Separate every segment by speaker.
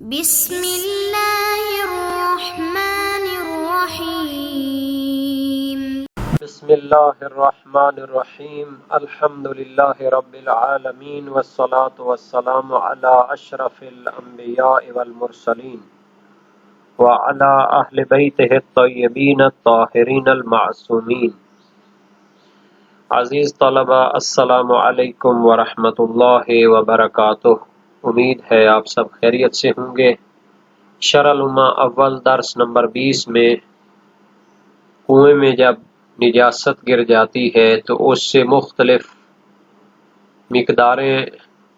Speaker 1: بسم اللہ الرحمن الرحیم
Speaker 2: بسم اللہ الرحمن الرحیم الحمد للہ رب العالمین والصلاة والسلام علی اشرف الانبیاء والمرسلین وعلی اہل بیتہ الطیبین الطاہرین المعصومین۔ عزیز طلبہ، السلام علیکم ورحمۃ اللہ وبرکاتہ۔ امید ہے آپ سب خیریت سے ہوں گے۔ شرح الامہ اول درس نمبر 20 میں کنویں میں جب نجاست گر جاتی ہے تو اس سے مختلف مقداریں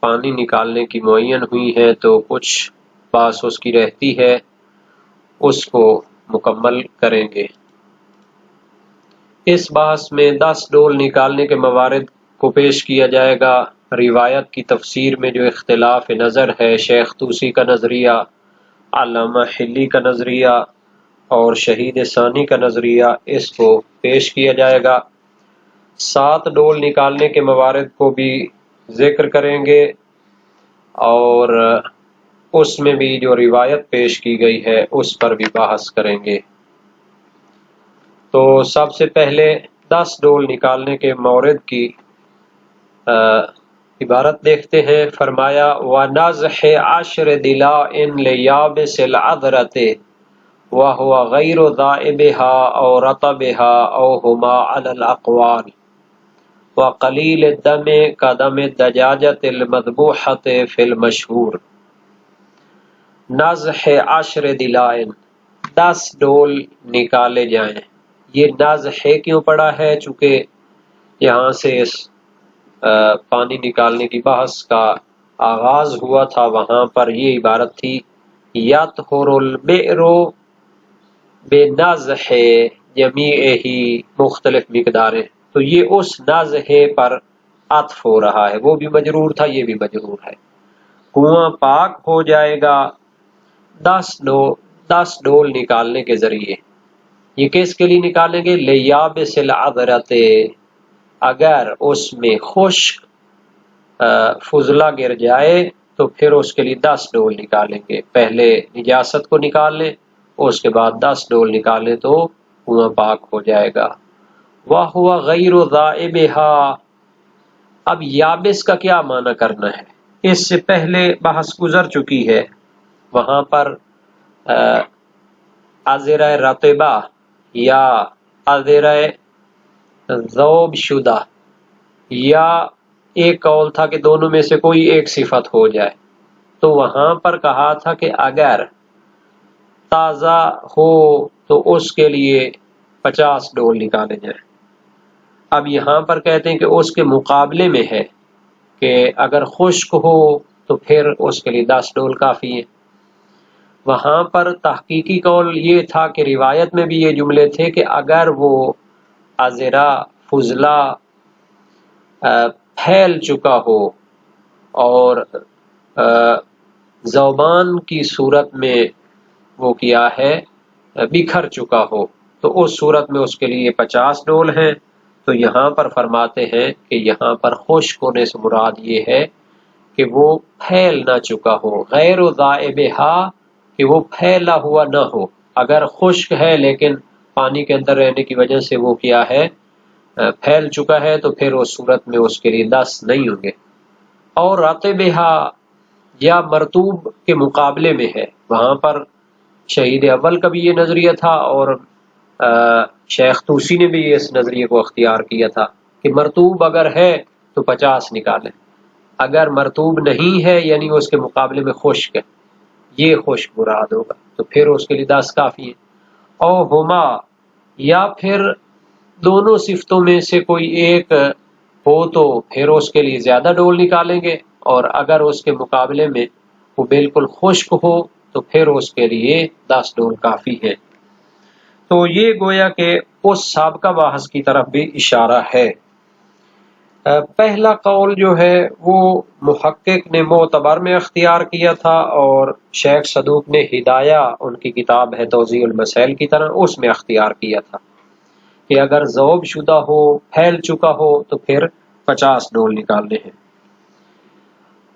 Speaker 2: پانی نکالنے کی معین ہوئی ہیں، تو کچھ باس اس کی رہتی ہے، اس کو مکمل کریں گے۔ اس بحث میں 10 ڈول نکالنے کے موارد کو پیش کیا جائے گا۔ روایت کی تفسیر میں جو اختلاف نظر ہے، شیخ طوسی کا نظریہ، علامہ حلی کا نظریہ اور شہید ثانی کا نظریہ، اس کو پیش کیا جائے گا۔ 7 ڈول نکالنے کے موارد کو بھی ذکر کریں گے اور اس میں بھی جو روایت پیش کی گئی ہے اس پر بھی بحث کریں گے۔ تو سب سے پہلے 10 ڈول نکالنے کے مورد کی عبارت دیکھتے ہیں۔ فرمایا وَنَزْحِ عَشْرِ دِلَاءٍ لِيَابِسِ الْعَذْرَةِ وَهُوَ غَيْرُ ذَائِبِهَا أَوْ رَطَبِهَا أَوْ هُمَا عَلَى الْأَقْوَالِ وَقَلِيلِ الدَّمِ كَدَمِ الدَّجَاجَةِ الْمَذْبُوحَةِ فِي الْمَشْهُورِ۔ نَزْحِ عَشْرِ دِلَاءٍ، 10 ڈول نکالے جائیں۔ یہ نزح کیوں پڑا ہے؟ چونکہ یہاں سے اس پانی نکالنے کی بحث کا آغاز ہوا تھا، وہاں پر یہ عبارت تھی یطہر البئر بنزح جمیعہ، مختلف مقداریں، تو یہ اس نزح پر عطف ہو رہا ہے۔ وہ بھی مجرور تھا، یہ بھی مجرور ہے۔ کنواں پاک ہو جائے گا 10 ڈول نکالنے کے ذریعے۔ یہ کس کے لیے نکالیں گے؟ لیابس العذرۃ، اگر اس میں خشک فضلہ گر جائے تو پھر اس کے لیے 10 ڈول نکالیں گے۔ پہلے نجاست کو نکال لیں، اس کے بعد 10 ڈول نکالیں تو کنواں پاک ہو جائے گا۔ وَهُوَ غَيْرُ ذَائِبِهَا، اب یابس کا کیا معنی کرنا ہے؟ اس سے پہلے بحث گزر چکی ہے، وہاں پر عذرہ رطبہ یا عذرہ ذوب شدہ، یا ایک قول تھا کہ دونوں میں سے کوئی ایک صفت ہو جائے، تو وہاں پر کہا تھا کہ اگر تازہ ہو تو اس کے لیے 50 ڈول نکالے جائیں۔ اب یہاں پر کہتے ہیں کہ اس کے مقابلے میں ہے کہ اگر خشک ہو تو پھر اس کے لیے 10 ڈول کافی ہے۔ وہاں پر تحقیقی قول یہ تھا کہ روایت میں بھی یہ جملے تھے کہ اگر وہ عذرہ فضلہ پھیل چکا ہو اور ذوبان کی صورت میں وہ کیا ہے بکھر چکا ہو، تو اس صورت میں اس کے لیے 50 ڈول ہیں۔ تو یہاں پر فرماتے ہیں کہ یہاں پر خشک ہونے سے مراد یہ ہے کہ وہ پھیل نہ چکا ہو، غیر ذائبہا، کہ وہ پھیلا ہوا نہ ہو۔ اگر خشک ہے لیکن پانی کے اندر رہنے کی وجہ سے وہ کیا ہے پھیل چکا ہے، تو پھر اس صورت میں اس کے لیے 10 نہیں ہوں گے۔ اور رطبہا یا مرطوب کے مقابلے میں ہے، وہاں پر شہید اول کا بھی یہ نظریہ تھا اور شیخ طوسی نے بھی اس نظریے کو اختیار کیا تھا کہ مرطوب اگر ہے تو 50 نکالیں، اگر مرطوب نہیں ہے یعنی اس کے مقابلے میں خشک ہے، یہ خشک مراد ہوگا، تو پھر اس کے لیے 10 کافی ہے۔ او ہما، یا پھر دونوں صفتوں میں سے کوئی ایک ہو تو پھر اس کے لیے زیادہ ڈول نکالیں گے، اور اگر اس کے مقابلے میں وہ بالکل خشک ہو تو پھر اس کے لیے 10 ڈول کافی ہے۔ تو یہ گویا کہ اس سابقہ بحث کی طرف بھی اشارہ ہے۔ پہلا قول جو ہے وہ محقق نے معتبر میں اختیار کیا تھا، اور شیخ صدوق نے ہدایہ، ان کی کتاب ہے توضیح المسائل کی طرح، اس میں اختیار کیا تھا کہ اگر ذوب شدہ ہو، پھیل چکا ہو تو پھر 50 ڈول نکالنے ہیں۔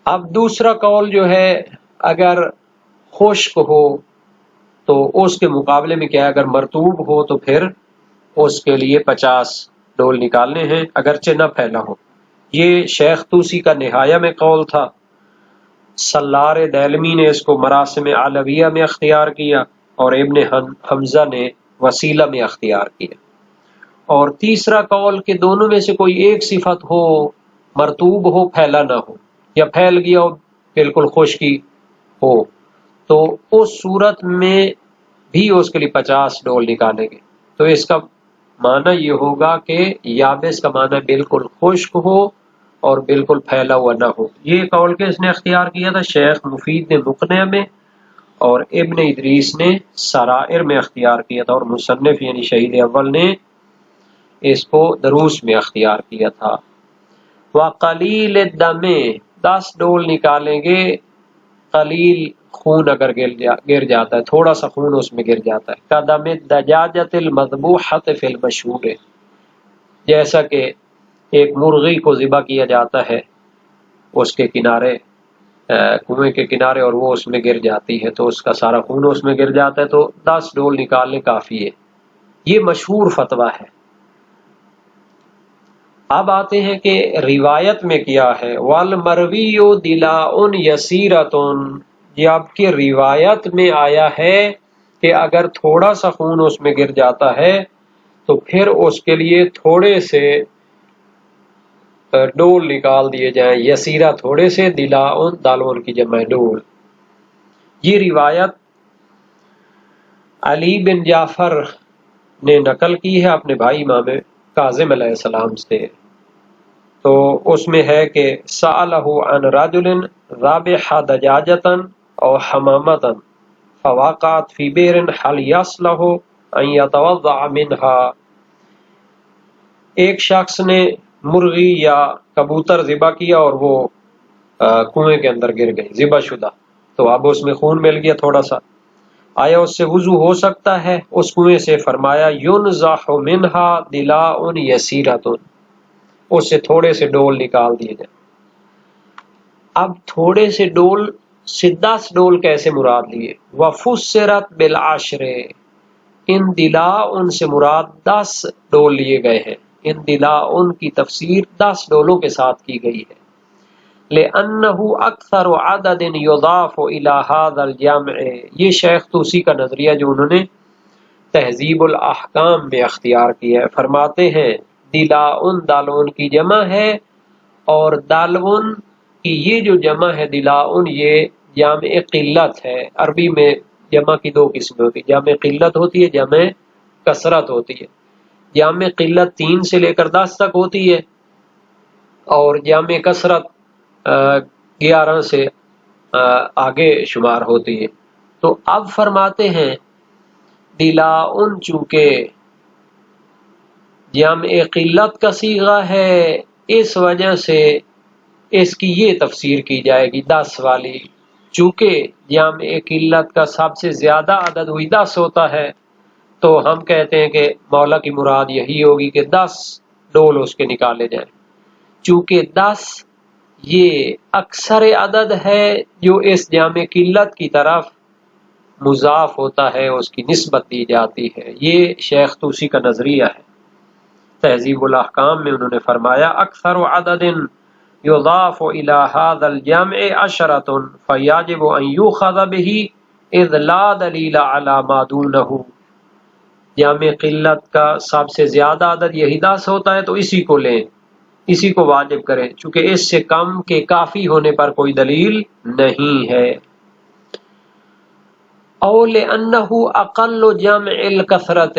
Speaker 2: اب دوسرا قول جو ہے، اگر خشک ہو تو اس کے مقابلے میں کیا ہے، اگر مرطوب ہو تو پھر اس کے لیے 50 ڈول نکالنے ہیں اگرچہ نہ پھیلا ہو۔ یہ شیخ طوسی کا نہایہ میں قول تھا۔ سلار دیلمی نے اس کو مراسم علویہ میں اختیار کیا اور ابن حمزہ نے وسیلہ میں اختیار کیا۔ اور تیسرا قول کہ دونوں میں سے کوئی ایک صفت ہو، مرطوب ہو پھیلا نہ ہو، یا پھیل گیا ہو بالکل خشکی ہو، تو اس صورت میں بھی اس کے لیے 50 ڈول نکالیں گے۔ تو اس کا معنی یہ ہوگا کہ یابس کا معنی بالکل خشک ہو اور بالکل پھیلا ہوا نہ ہو۔ یہ قول کس نے اختیار کیا تھا؟ شیخ مفید نے مقنع میں اور ابن ادریس نے سرائر میں اختیار کیا تھا، اور مصنف یعنی شہید اول نے اس کو دروس میں اختیار کیا تھا۔ وَقَلِيلِ الدَّمِ 10 ڈول نکالیں گے قلیل خون اگر گر جاتا ہے، تھوڑا سا خون اس میں گر جاتا ہے، قدم الدجاجۃ المذبوحۃ فی المشہور، جیسا کہ ایک مرغی کو ذبح کیا جاتا ہے اس کے کنارے، کنویں کے کنارے، اور وہ اس میں گر جاتی ہے تو اس کا سارا خون اس میں گر جاتا ہے، تو 10 ڈول نکالنے کافی ہے۔ یہ مشہور فتویٰ ہے۔ اب آتے ہیں کہ روایت میں کیا ہے، وَالْمَرْوِيُّ دِلَاءٌ يَسِيرَةٌ، جبکہ روایت میں آیا ہے کہ اگر تھوڑا سا خون اس میں گر جاتا ہے تو پھر اس کے لیے تھوڑے سے ڈول نکال دیے جائیں، یسیرہ تھوڑے سے، دلاؤن دالون کی جمع ڈول۔ یہ روایت علی بن جعفر نے نقل کی ہے اپنے بھائی امام کاظم علیہ السلام سے، تو اس میں ہے کہ سألہ عن رجل ذبح دجاجۃ او حمامۃ فوقعت فی بئر هل یصلح ان یتوضأ منها، ایک شخص نے مرغی یا کبوتر ذبح کیا اور وہ کنویں کے اندر گر گئی ذبح شدہ، تو اب اس میں خون مل گیا تھوڑا سا، آیا اس سے وضو ہو سکتا ہے اس کنویں سے؟ فرمایا ینضح منها دلاء یسیرۃ، اس سے تھوڑے سے ڈول نکال دیے جائیں۔ اب تھوڑے سے ڈول سے 10 ڈول کیسے مراد لیے؟ وفسرت بالعشر، ان دلاء سے مراد 10 ڈول لیے گئے ہیں، ان دلاء کی تفسیر 10 ڈولوں کے ساتھ کی گئی ہے، لأنه اکثر عدد یضاف الى هذا الجمع، یہ شیخ طوسی کا نظریہ جو انہوں نے تہذیب الاحکام میں اختیار کیا ہے۔ فرماتے ہیں دلاؤن دالون کی جمع ہے، اور دالون کی یہ جو جمع ہے دلاؤن یہ جامع قلت ہے۔ عربی میں جمع کی 2 قسمیں ہوتی ہیں، جامع قلت ہوتی ہے، جامع کثرت ہوتی ہے۔ جامع قلت 3 سے لے کر 10 تک ہوتی ہے، اور جامع کثرت 11 سے آگے شمار ہوتی ہے۔ تو اب فرماتے ہیں دلاؤن چونکہ جامع قلت کا صیغہ ہے، اس وجہ سے اس کی یہ تفسیر کی جائے گی 10 والی، چونکہ جامع قلت کا سب سے زیادہ عدد ہوئی 10 ہوتا ہے، تو ہم کہتے ہیں کہ مولا کی مراد یہی ہوگی کہ 10 ڈول اس کے نکالے جائیں، چونکہ 10 یہ اکثر عدد ہے جو اس جامع قلت کی طرف مضاف ہوتا ہے، اس کی نسبت دی جاتی ہے۔ یہ شیخ طوسی کا نظریہ ہے۔ تہذیب الاحکام میں انہوں نے فرمایا اکثر عدد یضاف الى هذا الجمع 10 فیجب ان یؤخذ به اذ لا دلیل على ما دونه، جامع قلت کا سب سے زیادہ عدد یہی 10 ہوتا ہے تو اسی کو لیں، اسی کو واجب کریں، چونکہ اس سے کم کے کافی ہونے پر کوئی دلیل نہیں ہے۔ او لأنه اقل جمع الکثرت،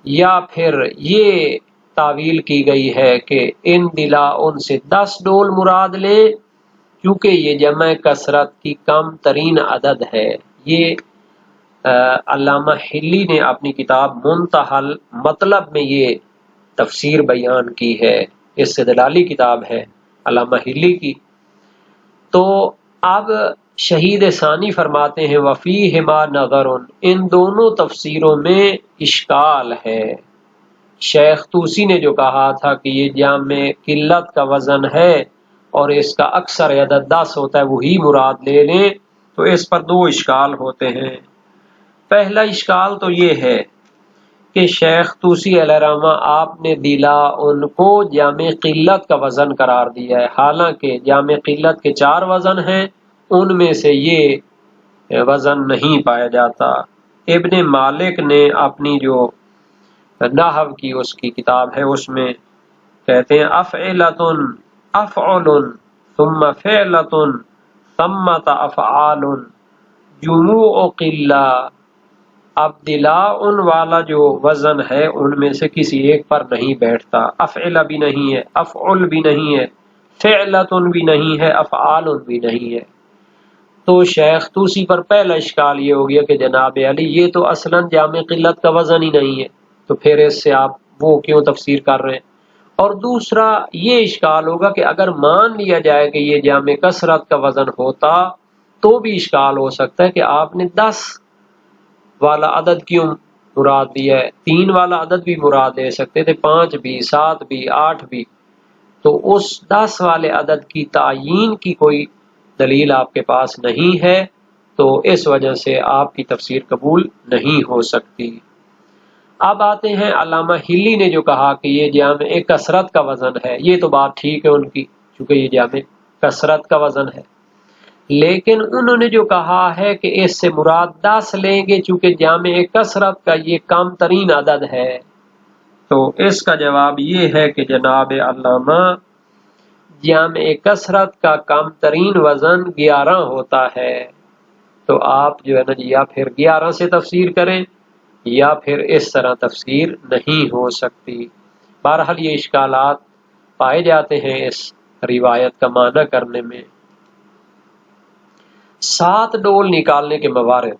Speaker 2: یا پھر یہ تعویل کی گئی ہے کہ ان دلاؤن سے 10 ڈول مراد لیں کیونکہ یہ جمع کثرت کی کم ترین عدد ہے۔ یہ علامہ حلی نے اپنی کتاب منتہی المطلب میں یہ تفسیر بیان کی ہے، استدلالی کتاب ہے علامہ حلی کی۔ تو اب شہید ثانی فرماتے ہیں وفیہما نظر، ان دونوں تفسیروں میں اشکال ہے۔ شیخ طوسی نے جو کہا تھا کہ یہ جامع قلت کا وزن ہے اور اس کا اکثر عدد 10 ہوتا ہے، وہی مراد لے لیں، تو اس پر دو اشکال ہوتے ہیں۔ پہلا اشکال تو یہ ہے کہ شیخ طوسی علیہ رحمہ آپ نے دلا ان کو جامع قلت کا وزن قرار دیا ہے، حالانکہ جامع قلت کے 4 وزن ہیں، ان میں سے یہ وزن نہیں پایا جاتا۔ ابن مالک نے اپنی جو نحو کی اس کی کتاب ہے اس میں کہتے ہیں افعلتن افعل ثم فعلتن ثمت افعال جموع قلہ۔ اب دلا ان والا جو وزن ہے ان میں سے کسی ایک پر نہیں بیٹھتا، افعل بھی نہیں ہے، افعل بھی نہیں ہے، فعلتن بھی نہیں ہے، افعال بھی نہیں ہے۔ تو شیخ طوسی پر پہلا اشکال یہ ہو گیا کہ جناب علی یہ تو اصلاً جامع قلت کا وزن ہی نہیں ہے، تو پھر اس سے آپ وہ کیوں تفسیر کر رہے ہیں؟ اور دوسرا یہ اشکال ہوگا کہ اگر مان لیا جائے کہ یہ جامع کثرت کا وزن ہوتا تو بھی اشکال ہو سکتا ہے کہ آپ نے 10 والا عدد کیوں مراد دیا ہے، 3 والا عدد بھی مراد دے سکتے تھے، 5 بھی، 7 بھی، 8 بھی۔ تو اس 10 والے عدد کی تعیین کی کوئی دلیل آپ کے پاس نہیں ہے، تو اس وجہ سے آپ کی تفسیر قبول نہیں ہو سکتی۔ اب آتے ہیں علامہ ہلی نے جو کہا کہ یہ جامع کثرت کا وزن ہے، یہ تو بات ٹھیک ہے ان کی، چونکہ یہ جامع کثرت کا وزن ہے، لیکن انہوں نے جو کہا ہے کہ اس سے مراد 10 لیں گے چونکہ جامع کثرت کا یہ کم ترین عدد ہے، تو اس کا جواب یہ ہے کہ جناب علامہ جامع کثرت کا کم ترین وزن 11 ہوتا ہے، تو آپ جو ہے نا یا پھر 11 سے تفسیر کریں یا پھر اس طرح تفسیر نہیں ہو سکتی۔ بہرحال یہ اشکالات پائے جاتے ہیں اس روایت کا معنی کرنے میں۔ 7 ڈول نکالنے کے موارد،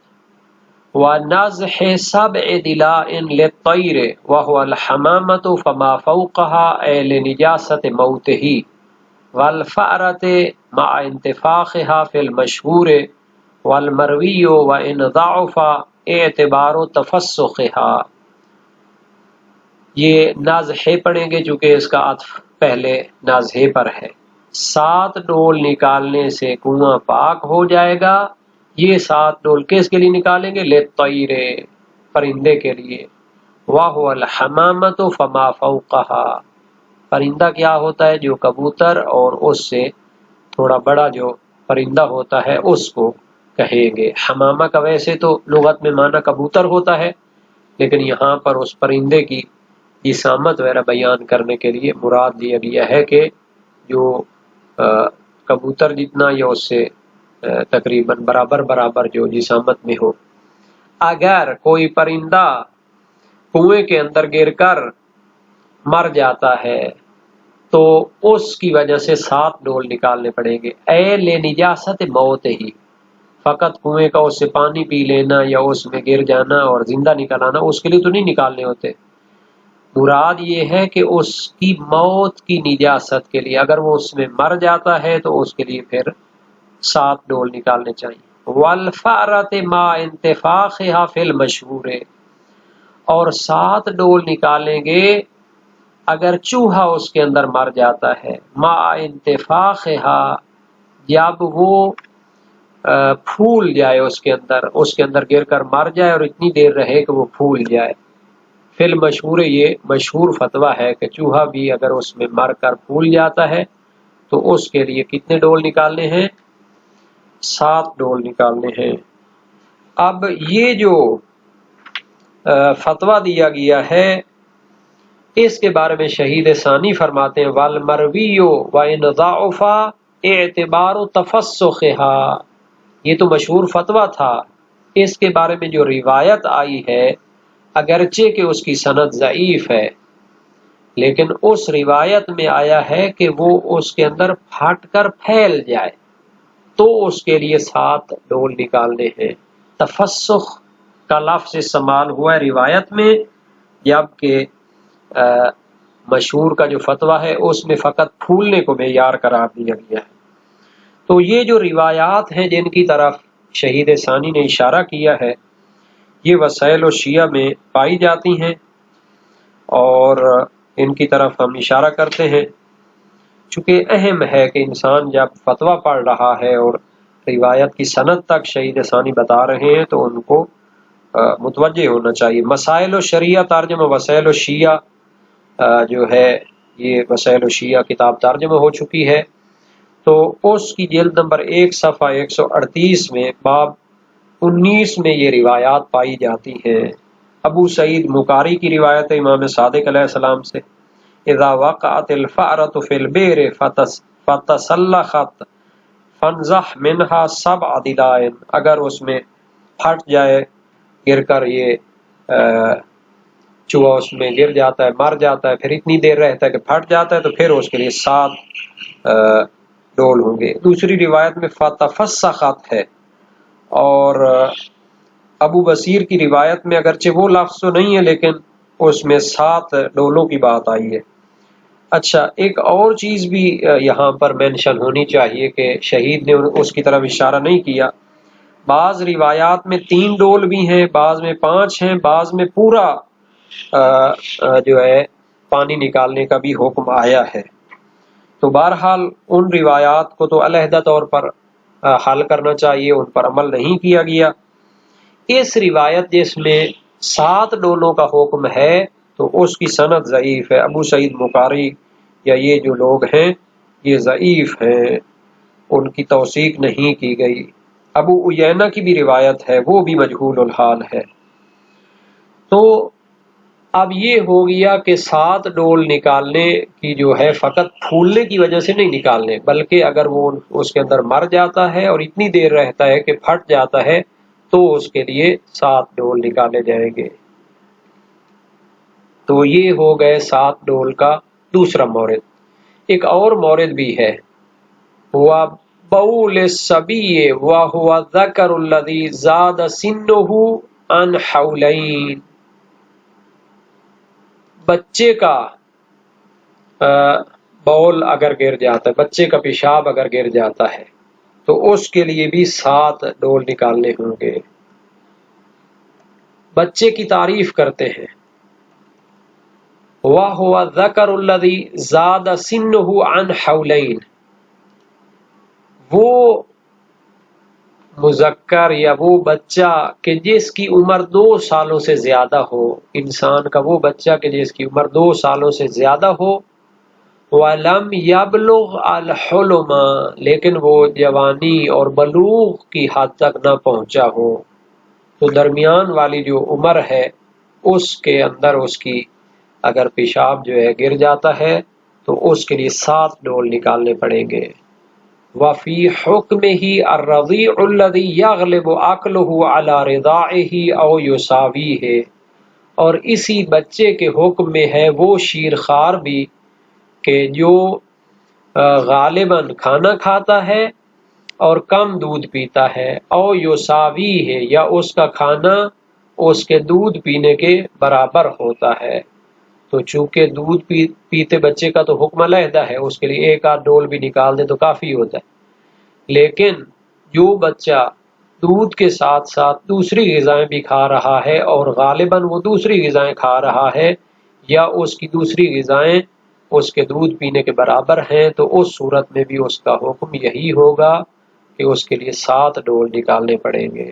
Speaker 2: وَنَزْحِ سَبْعِ دِلَاءٍ لِلطَّيْرِ وَهُوَ الْحَمَامَةُ فَمَا فَوْقَهَا أَيْ لِنِجَاسَةِ مَوْتِهِ وَالْفَأْرَةِ مَعَ انتفاخها فِي الْمَشْهُورِ وَالْمَرْوِيُّ وَإِنْ ضَعُفَ اعتبار تفسخها۔ یہ نازحے پڑھیں گے چونکہ اس کا عطف پہلے نازحے پر ہے۔ 7 ڈول نکالنے سے کنواں پاک ہو جائے گا۔ یہ 7 ڈول کس کے لیے نکالیں گے؟ للطیر، پرندے کے لیے۔ وَهُوَ الْحَمَامَةُ فَمَا فَوْقَهَا، پرندہ کیا ہوتا ہے؟ جو کبوتر اور اس سے تھوڑا بڑا جو پرندہ ہوتا ہے اس کو کہیں گے۔ حمامہ کا ویسے تو لغت میں معنی کبوتر ہوتا ہے، لیکن یہاں پر اس پرندے کی جسامت وغیرہ بیان کرنے کے لیے مراد دیا گیا ہے کہ جو کبوتر جتنا یا اس سے تقریباً برابر جو جسامت میں ہو۔ اگر کوئی پرندہ کنویں کے اندر گر کر مر جاتا ہے تو اس کی وجہ سے 7 ڈول نکالنے پڑیں گے۔ اے لنجاست موت ہی، فقط کنویں کا اس سے پانی پی لینا یا اس میں گر جانا اور زندہ نکل آنا اس کے لیے تو نہیں نکالنے ہوتے، مراد یہ ہے کہ اس کی موت کی نجاست کے لیے، اگر وہ اس میں مر جاتا ہے تو اس کے لیے پھر 7 ڈول نکالنے چاہیے۔ وَالْفَأْرَةِ مَا انتفاخها فِي الْمَشْهُورِ، اور 7 ڈول نکالیں گے اگر چوہا اس کے اندر مر جاتا ہے، ما انتفاخها، جب وہ پھول جائے اس کے اندر گر کر مر جائے اور اتنی دیر رہے کہ وہ پھول جائے۔ فی المشہور، یہ مشہور فتویٰ ہے کہ چوہا بھی اگر اس میں مر کر پھول جاتا ہے تو اس کے لیے کتنے ڈول نکالنے ہیں؟ 7 ڈول نکالنے ہیں۔ اب یہ جو فتویٰ دیا گیا ہے اس کے بارے میں شہید ثانی فرماتے ہیں وَالْمَرْوِيُّ وَإِنْ ضَعُفَ اعتبار تفسخها، یہ تو مشہور فتویٰ تھا، اس کے بارے میں جو روایت آئی ہے اگرچہ کہ اس کی سند ضعیف ہے لیکن اس روایت میں آیا ہے کہ وہ اس کے اندر پھٹ کر پھیل جائے تو اس کے لیے 7 ڈول نکالنے ہیں۔ تفسخ کا لفظ استعمال ہوا ہے روایت میں، جبکہ مشہور کا جو فتویٰ ہے اس میں فقط پھولنے کو معیار قرار دیا گیا ہے۔ تو یہ جو روایات ہیں جن کی طرف شہید ثانی نے اشارہ کیا ہے یہ وسائل و شیعہ میں پائی جاتی ہیں اور ان کی طرف ہم اشارہ کرتے ہیں، چونکہ اہم ہے کہ انسان جب فتویٰ پڑھ رہا ہے اور روایت کی سند تک شہید ثانی بتا رہے ہیں تو ان کو متوجہ ہونا چاہیے۔ مسائل الشریعہ ترجمہ وسائل الشیعہ جو ہے یہ وسائل الشیعہ کتاب ترجمہ ہو چکی ہے، تو اس کی جلد نمبر 1 صفحہ 138 میں باب 19 میں یہ روایات پائی جاتی ہیں۔ ابو سعید مقاری کی روایت ہے امام صادق علیہ السلام سے، اذا وقعت الفأرۃ فی البئر فتسلخت فانزح منها 7 ضلع، اگر اس میں پھٹ جائے گر کر یہ چوہا اس میں گر جاتا ہے، مر جاتا ہے، پھر اتنی دیر رہتا ہے کہ پھٹ جاتا ہے، تو پھر اس کے لیے 7 ڈول ہوں گے۔ دوسری روایت میں فتفسخت ہے، اور ابو بصیر کی روایت میں اگرچہ وہ لفظ تو نہیں ہے لیکن اس میں 7 ڈولوں کی بات آئی ہے۔ اچھا، ایک اور چیز بھی یہاں پر مینشن ہونی چاہیے کہ شہید نے اس کی طرف اشارہ نہیں کیا۔ بعض روایات میں 3 ڈول بھی ہیں، بعض میں 5 ہیں، بعض میں پورا جو ہے پانی نکالنے کا بھی حکم آیا ہے۔ تو بہرحال ان روایات کو تو علیحدہ طور پر حل کرنا چاہیے، ان پر عمل نہیں کیا گیا۔ اس روایت جس میں 7 ڈولوں کا حکم ہے تو اس کی سند ضعیف ہے۔ ابو سعید مقاری یا یہ جو لوگ ہیں یہ ضعیف ہیں، ان کی توثیق نہیں کی گئی۔ ابو عیینہ کی بھی روایت ہے، وہ بھی مجہول الحال ہے۔ تو اب یہ ہو گیا کہ 7 ڈول نکالنے کی جو ہے فقط پھولنے کی وجہ سے نہیں نکالنے، بلکہ اگر وہ اس کے اندر مر جاتا ہے اور اتنی دیر رہتا ہے کہ پھٹ جاتا ہے تو اس کے لیے 7 ڈول نکالے جائیں گے۔ تو یہ ہو گئے 7 ڈول کا دوسرا مورد۔ ایک اور مورد بھی ہے، وَبَوْلِ الصَّبِيِّ وَهُوَ الذَّكَرُ الَّذِي زَادَ سِنُّهُ عَنْ حَوْلَيْنِ، بچے کا بول اگر گر جاتا ہے، بچے کا پیشاب اگر گر جاتا ہے تو اس کے لیے بھی 7 ڈول نکالنے ہوں گے۔ بچے کی تعریف کرتے ہیں، وَهُوَ الذَّكَرُ الَّذِي زَادَ سِنُّهُ عَنْ حَوْلَيْنِ، وہ مذکر یا وہ بچہ کہ جس کی عمر 2 سالوں سے زیادہ ہو، انسان کا وہ بچہ کہ جس کی عمر 2 سالوں سے زیادہ ہو، وَلَمْ يَبْلُغْ الْحُلُمَ، لیکن وہ جوانی اور بلوغ کی حد تک نہ پہنچا ہو، تو درمیان والی جو عمر ہے اس کے اندر اس کی اگر پیشاب جو ہے گر جاتا ہے تو اس کے لیے 7 ڈول نکالنے پڑیں گے۔ وفی حکمہ الرضیع الذی یغلب عقلہ علی رضاعہ او یساویہ، اور اسی بچے کے حکم میں ہے وہ شیرخوار بھی کہ جو غالباً کھانا کھاتا ہے اور کم دودھ پیتا ہے، او یساویہ، یا اس کا کھانا اس کے دودھ پینے کے برابر ہوتا ہے۔ تو چونکہ دودھ پیتے بچے کا تو حکم علیحدہ ہے، اس کے لیے 1 آدھ ڈول بھی نکال دے تو کافی ہوتا ہے، لیکن جو بچہ دودھ کے ساتھ ساتھ دوسری غذائیں بھی کھا رہا ہے اور غالباً وہ دوسری غذائیں کھا رہا ہے یا اس کی دوسری غذائیں اس کے دودھ پینے کے برابر ہیں، تو اس صورت میں بھی اس کا حکم یہی ہوگا کہ اس کے لیے 7 ڈول نکالنے پڑیں گے۔